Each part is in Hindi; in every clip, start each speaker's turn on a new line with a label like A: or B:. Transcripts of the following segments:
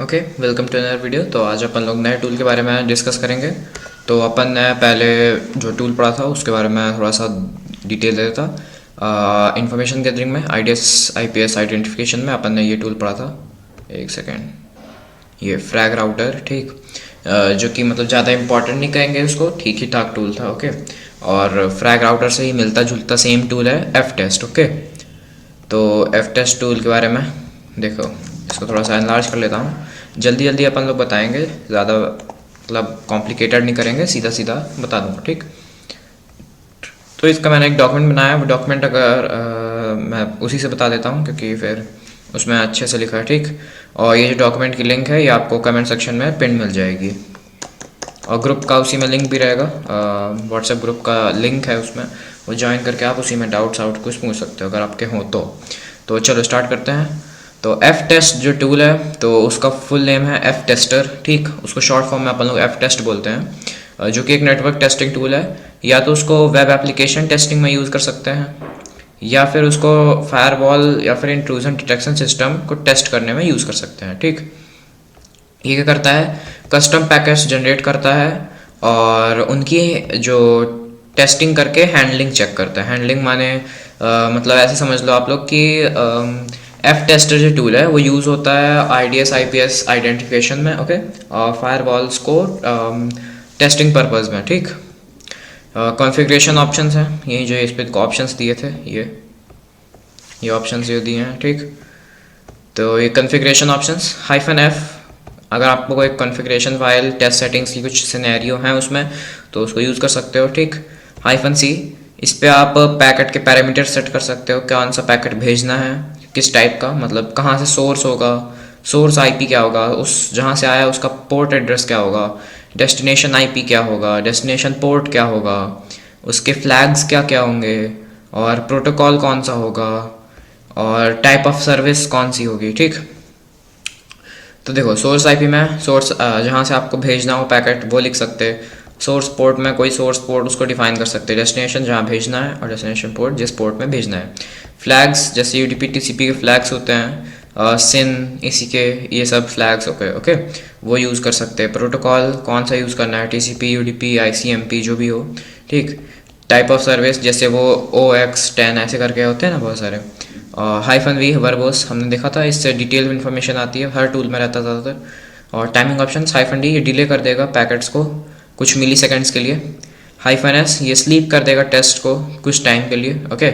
A: Okay, welcome to another video. तो आज अपन लोग नए टूल के बारे में डिस्कस करेंगे। तो अपन ने पहले जो टूल पढ़ा था उसके बारे में थोड़ा सा डिटेल दे देता। इंफॉर्मेशन गैदरिंग में आईडीएस आईपीएस आइडेंटिफिकेशन में अपन ने ये टूल पढ़ा था। एक सेकेंड, ये फ्रैग राउटर, ठीक। जो कि मतलब ज़्यादा इंपॉर्टेंट नहीं कहेंगे उसको, ठीक ही ठाक टूल था। ओके, और फ्रैग राउटर से ही मिलता जुलता सेम टूल है एफ टेस्ट। ओके, तो एफ टेस्ट टूल के बारे में देखो, इसको थोड़ा सा एनलार्ज कर लेता हूँ। जल्दी जल्दी अपन लोग बताएंगे, ज़्यादा मतलब कॉम्प्लिकेटेड नहीं करेंगे, सीधा सीधा बता दूँगा, ठीक। तो इसका मैंने एक डॉक्यूमेंट बनाया, वो डॉक्यूमेंट अगर मैं उसी से बता देता हूँ क्योंकि फिर उसमें अच्छे से लिखा है, ठीक। और ये जो डॉक्यूमेंट की लिंक है ये आपको कमेंट सेक्शन में पिन मिल जाएगी, और ग्रुप का उसी में लिंक भी रहेगा। व्हाट्सएप ग्रुप का लिंक है उसमें, वो ज्वाइन करके आप उसी में डाउट्स आउट कुछ पूछ सकते हो अगर आपके हों तो चलो स्टार्ट करते हैं। तो एफ टेस्ट जो टूल है तो उसका फुल नेम है एफ टेस्टर, ठीक। उसको शॉर्ट फॉर्म में अपन लोग एफ टेस्ट बोलते हैं, जो कि एक नेटवर्क टेस्टिंग टूल है। या तो उसको वेब एप्लीकेशन टेस्टिंग में यूज़ कर सकते हैं, या फिर उसको फायरवॉल या फिर इंट्रूजन डिटेक्शन सिस्टम को टेस्ट करने में यूज़ कर सकते हैं, ठीक। ये क्या करता है, कस्टम पैकेट्स जनरेट करता है और उनकी जो टेस्टिंग करके हैंडलिंग चेक करता है। हैंडलिंग माने मतलब ऐसे समझ लो आप लोग कि एफ टेस्टर जो टूल है वो यूज़ होता है आईडीएस आईपीएस आइडेंटिफिकेशन में, ओके, और फायरवॉल्स को टेस्टिंग पर्पज़ में, ठीक। कॉन्फ़िगरेशन ऑप्शंस हैं, यही जो इस पर ऑप्शंस दिए थे, ये ऑप्शंस जो दिए हैं, ठीक। तो ये कॉन्फ़िगरेशन ऑप्शंस -F, अगर आपको कोई कॉन्फ़िगरेशन फाइल टेस्ट सेटिंग्स की कुछ सिनेरियो हैं उसमें तो उसको यूज़ कर सकते हो, ठीक। -C, इस पे आप पैकेट के पैरामीटर सेट कर सकते हो, कौन सा पैकेट भेजना है, किस टाइप का, मतलब कहाँ से सोर्स होगा, सोर्स आईपी क्या होगा, उस जहाँ से आया उसका पोर्ट एड्रेस क्या होगा, डेस्टिनेशन आईपी क्या होगा, डेस्टिनेशन पोर्ट क्या होगा, उसके फ्लैग्स क्या क्या होंगे, और प्रोटोकॉल कौन सा होगा, और टाइप ऑफ सर्विस कौन सी होगी, ठीक। तो देखो, सोर्स आईपी में सोर्स जहाँ से आपको भेजना हो पैकेट वो लिख सकते हैं। सोर्स पोर्ट में कोई सोर्स पोर्ट उसको डिफाइन कर सकते हैं, डेस्टिनेशन जहाँ भेजना है और डेस्टिनेशन पोर्ट जिस पोर्ट में भेजना है। फ्लैग्स जैसे यूडीपी टीसीपी के फ्लैग्स होते हैं, सिन इसी के ये सब फ्लैग्स ओके वो यूज़ कर सकते हैं। प्रोटोकॉल कौन सा यूज़ करना है, टीसीपी यूडीपी आईसीएमपी जो भी हो, ठीक। टाइप ऑफ सर्विस जैसे वो OX10 ऐसे करके होते हैं ना बहुत सारे। -V वर्बोस हमने देखा था, इससे डिटेल इन्फॉर्मेशन आती है, हर टूल में रहता है ज़्यादातर। और टाइमिंग ऑप्शन -D ये डिले कर देगा पैकेट्स को कुछ मिली सेकेंड्स के लिए। -S ये स्लीप कर देगा टेस्ट को कुछ टाइम के लिए, ओके।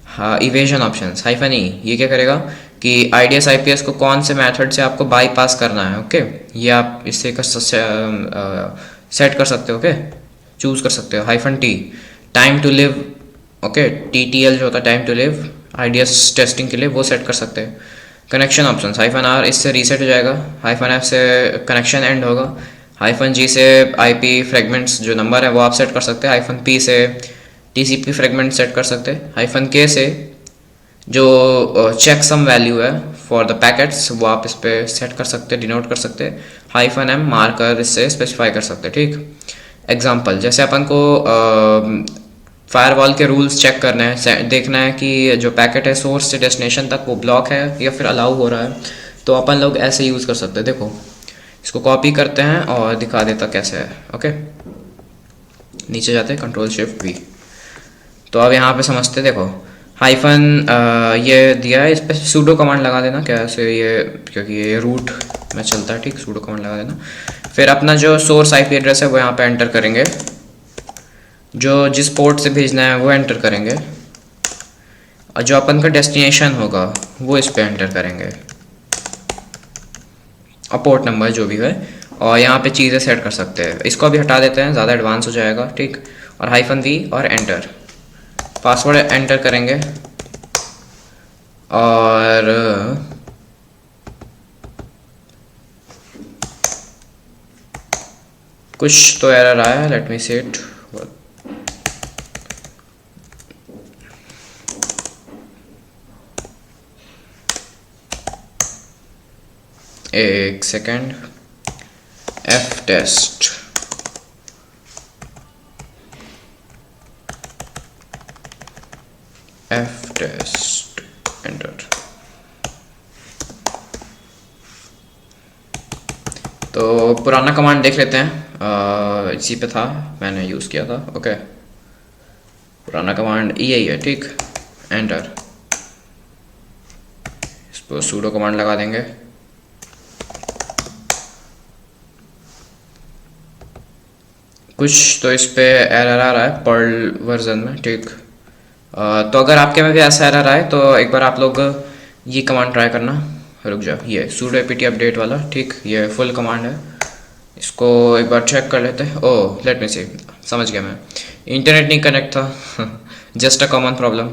A: हाँ, इवेजन ऑप्शंस -E ये क्या करेगा कि आईडीएस आईपीएस को कौन से मेथड से आपको बाईपास करना है, ओके। ये आप इससे सेट कर सकते हो, ओके, चूज़ कर सकते हो। -T time to live, okay, TTL जो होता है time to live IDS testing के लिए वो सेट कर सकते हैं। कनेक्शन ऑप्शन -R इससे रीसेट हो जाएगा, -F से कनेक्शन एंड होगा, -G से आईपी फ्रेगमेंट्स जो नंबर है वो आप सेट कर सकते हैं, -P से टीसीपी फ्रेगमेंट सेट कर सकते हैं, -K से जो चेक सम वैल्यू है फॉर द पैकेट्स वो आप इस पर सेट कर सकते हैं, डिनोट कर सकते हैं, -M मार्कर इससे स्पेसिफाई कर सकते हैं, ठीक। एग्जाम्पल जैसे अपन को फायरवॉल के रूल्स चेक करना है, देखना है कि जो पैकेट है सोर्स से डेस्टिनेशन तक वो ब्लॉक है या फिर अलाउ हो रहा है, तो अपन लोग ऐसे यूज़ कर सकते हैं। देखो, इसको कॉपी करते हैं और दिखा देता कैसे है, ओके। नीचे जाते हैं, Ctrl+Shift+V। तो अब यहाँ पे समझते, देखो ये दिया है, इस पर सूडो कमांड लगा देना कैसे, ये क्योंकि ये रूट में चलता है, ठीक। सूडो कमांड लगा देना, फिर अपना जो सोर्स आईपी एड्रेस है वो यहाँ पे एंटर करेंगे, जो जिस पोर्ट से भेजना है वो एंटर करेंगे, और जो अपन का डेस्टिनेशन होगा वो इस पे एंटर करेंगे, और पोर्ट नंबर जो भी है, और यहाँ पे चीज़ें सेट कर सकते हैं। इसको अभी हटा देते हैं, ज़्यादा एडवांस हो जाएगा, ठीक। और -V और एंटर, पासवर्ड एंटर करेंगे, और कुछ तो एरर आया है, लेट मी सी इट। एक सेकेंड, एफ टेस्ट एंटर। तो पुराना कमांड देख लेते हैं, इसी पे था, मैंने यूज़ किया था। ओके, पुराना कमांड यही है, ठीक। एंटर, इस पर सूडो कमांड लगा देंगे। कुछ तो इस पे एरर आ रहा है पर्ल वर्जन में, ठीक। तो अगर आपके में भी ऐसा एरर आए तो एक बार आप लोग ये कमांड ट्राई करना। रुक जाओ, ये sudo apt अपडेट वाला, ठीक, ये फुल कमांड है। इसको एक बार चेक कर लेते हैं। ओह, लेट मी सी, समझ गया मैं, इंटरनेट नहीं कनेक्ट था। Just a common problem.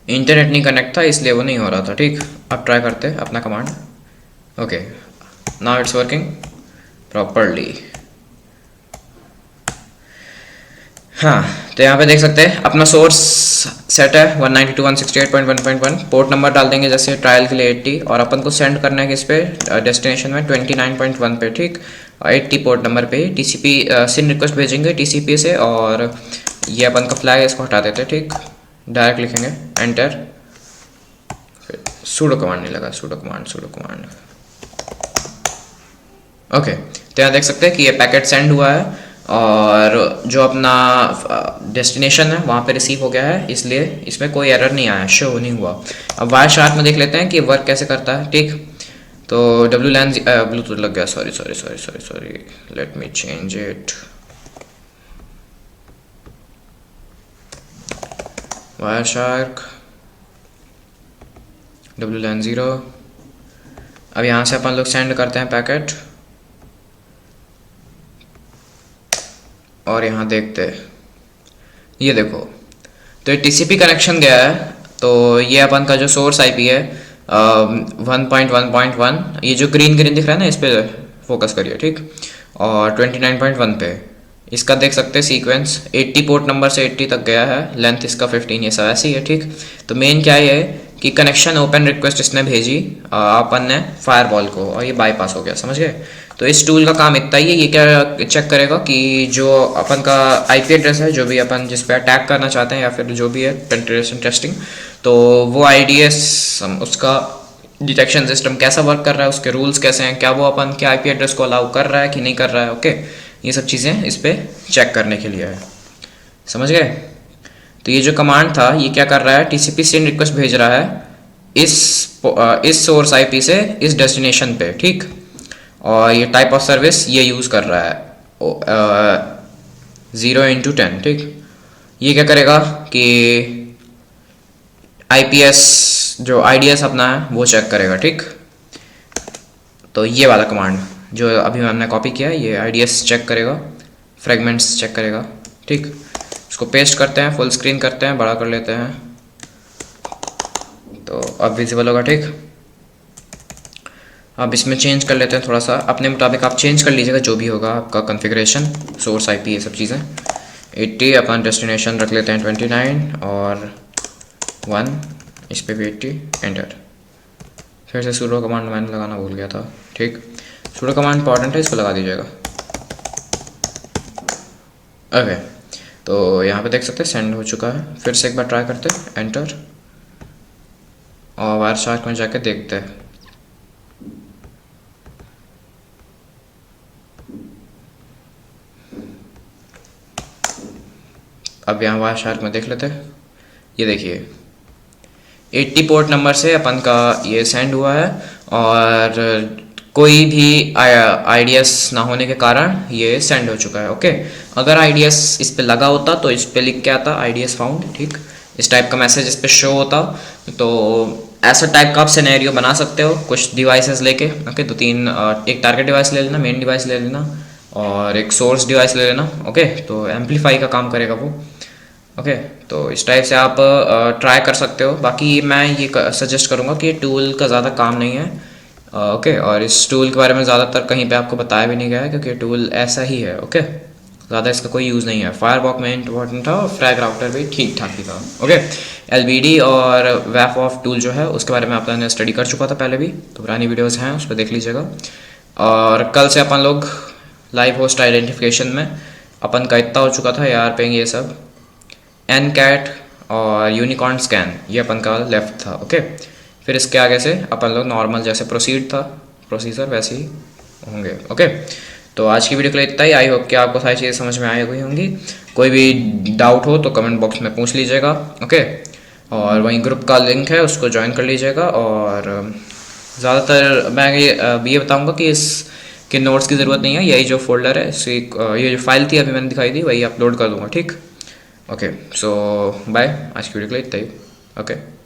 A: Internet नहीं कनेक्ट था इसलिए वो नहीं हो रहा था, ठीक। अब ट्राई करते हैं अपना command. Okay, now it's working properly. हाँ, तो यहाँ पे देख सकते हैं अपना सोर्स सेट है 192.168.1.1। पोर्ट नंबर डाल देंगे जैसे ट्रायल के लिए 80, और अपन को सेंड करना है किस पे, डेस्टिनेशन में 29.1 पे, ठीक। 80 पोर्ट नंबर पे टीसीपी सिन रिक्वेस्ट भेजेंगे टीसीपी से, और ये अपन का फ्लैग है, इसको हटा देते हैं, ठीक। डायरेक्ट लिखेंगे एंटर, फिर सूडो कमांड नहीं लगा, सूडो कमांड। ओके, तो यहाँ देख सकते हैं कि ये पैकेट सेंड हुआ है, और जो अपना डेस्टिनेशन है वहाँ पे रिसीव हो गया है, इसलिए इसमें कोई एरर नहीं आया, शो नहीं हुआ। अब वायर शार्क में देख लेते हैं कि वर्क कैसे करता है, ठीक। तो WLAN ब्लूटूथ लग गया, sorry, let me change it. Wire shark WLAN 0। अब यहाँ से अपन लोग सेंड करते हैं पैकेट, और यहाँ देखते हैं, ये देखो, तो ये टीसीपी कनेक्शन गया है। तो ये अपन का जो सोर्स आईपी है 1.1.1, ये जो ग्रीन दिख रहा है ना, इस पे फोकस करिए, ठीक। और 29.1 पे इसका देख सकते हैं सीक्वेंस 80 पोर्ट नंबर से 80 तक गया है, लेंथ इसका 15, ये सब ऐसी है, ठीक। तो मेन क्या है कि कनेक्शन ओपन रिक्वेस्ट इसने भेजी अपन ने फायरवॉल को, और ये बाईपास हो गया, समझ गए। तो इस टूल का काम इतना ही है, ये क्या चेक करेगा कि जो अपन का आईपी एड्रेस है, जो भी अपन जिस पे अटैक करना चाहते हैं या फिर जो भी है पेनिट्रेशन टेस्टिंग, तो वो आईडीएस उसका डिटेक्शन सिस्टम कैसा वर्क कर रहा है, उसके रूल्स कैसे हैं, क्या वो अपन के आईपी एड्रेस को अलाउ कर रहा है कि नहीं कर रहा है। ओके, ये सब चीज़ें इस पर चेक करने के लिए है, समझ गए। तो ये जो कमांड था ये क्या कर रहा है, टीसीपी सेंड रिक्वेस्ट भेज रहा है इस सोर्स आईपी से इस डेस्टिनेशन पे, ठीक। और ये टाइप ऑफ सर्विस ये यूज़ कर रहा है 0x10, ठीक। ये क्या करेगा कि आईपीएस जो आईडीएस अपना है वो चेक करेगा, ठीक। तो ये वाला कमांड जो अभी हमने कॉपी किया है, ये आईडीएस चेक करेगा, फ्रेगमेंट्स चेक करेगा, ठीक। इसको पेस्ट करते हैं, फुल स्क्रीन करते हैं, बड़ा कर लेते हैं, तो अब विजिबल होगा, ठीक। अब इसमें चेंज कर लेते हैं थोड़ा सा अपने मुताबिक, आप चेंज कर लीजिएगा जो भी होगा आपका कॉन्फ़िगरेशन, सोर्स आईपी, ये सब चीज़ें। 80 अपन डेस्टिनेशन रख लेते हैं 29, और 1 इस पे भी 80, एंटर। फिर से सूडो कमांड मैंने लगाना भूल गया था, ठीक। सूडो कमांड इंपॉर्टेंट है, इसको लगा दीजिएगा। ओके, तो यहाँ पे देख सकते हैं सेंड हो चुका है। फिर से एक बार ट्राई करते हैं, एंटर, और वायर शार्क में जाके देखते हैं। अब यहाँ वायर शार्क में देख लेते हैं, ये देखिए 80 पोर्ट नंबर से अपन का ये सेंड हुआ है, और कोई भी आईडीएस ना होने के कारण ये सेंड हो चुका है। ओके, अगर आईडीएस इस पे लगा होता तो इस पे लिख के आता आईडीएस फाउंड, ठीक। इस टाइप का मैसेज इस पे शो होता। तो ऐसा टाइप का आप सिनेरियो बना सकते हो कुछ डिवाइसेस लेके। ओके, दो तीन, एक टारगेट डिवाइस ले लेना, मेन डिवाइस ले लेना, और एक सोर्स डिवाइस ले लेना। ओके, तो एम्पलीफाई का काम करेगा वो। ओके, तो इस टाइप से आप ट्राई कर सकते हो। बाकी मैं ये सजेस्ट करूँगा कि ये टूल का ज़्यादा काम नहीं है। ओके, और इस टूल के बारे में ज़्यादातर कहीं पे आपको बताया भी नहीं गया है, क्योंकि टूल ऐसा ही है। ओके, ज़्यादा इसका कोई यूज़ नहीं है। फायरवॉक में इंपॉर्टेंट था, और फ्रैग राउटर भी ठीक ठाक ही था। ओके, एलबीडी और वैप ऑफ टूल जो है उसके बारे में आपने स्टडी कर चुका था पहले भी, तो पुरानी वीडियोज़ हैं उस पर देख लीजिएगा। और कल से अपन लोग लाइव होस्ट आइडेंटिफिकेशन में अपन का इतना हो चुका था यार पे, ये सब एनकैट और यूनिकॉर्न स्कैन ये अपन का लेफ्ट था। ओके, फिर इसके आगे से अपन लोग नॉर्मल जैसे प्रोसीजर वैसे ही होंगे। ओके, तो आज की वीडियो के लिए इतना ही। आई होप कि आपको सारी चीज़ें समझ में आई हुई होंगी। कोई भी डाउट हो तो कमेंट बॉक्स में पूछ लीजिएगा। ओके, और वहीं ग्रुप का लिंक है, उसको ज्वाइन कर लीजिएगा। और ज़्यादातर मैं ये बताऊंगा कि इस के नोट्स की ज़रूरत नहीं है, यही जो फोल्डर है ये जो फाइल थी अभी मैंने दिखाई थी वही अपलोड कर दूंगा। ठीक, ओके, सो बाय, आज की वीडियो के लिए इतना ही। ओके।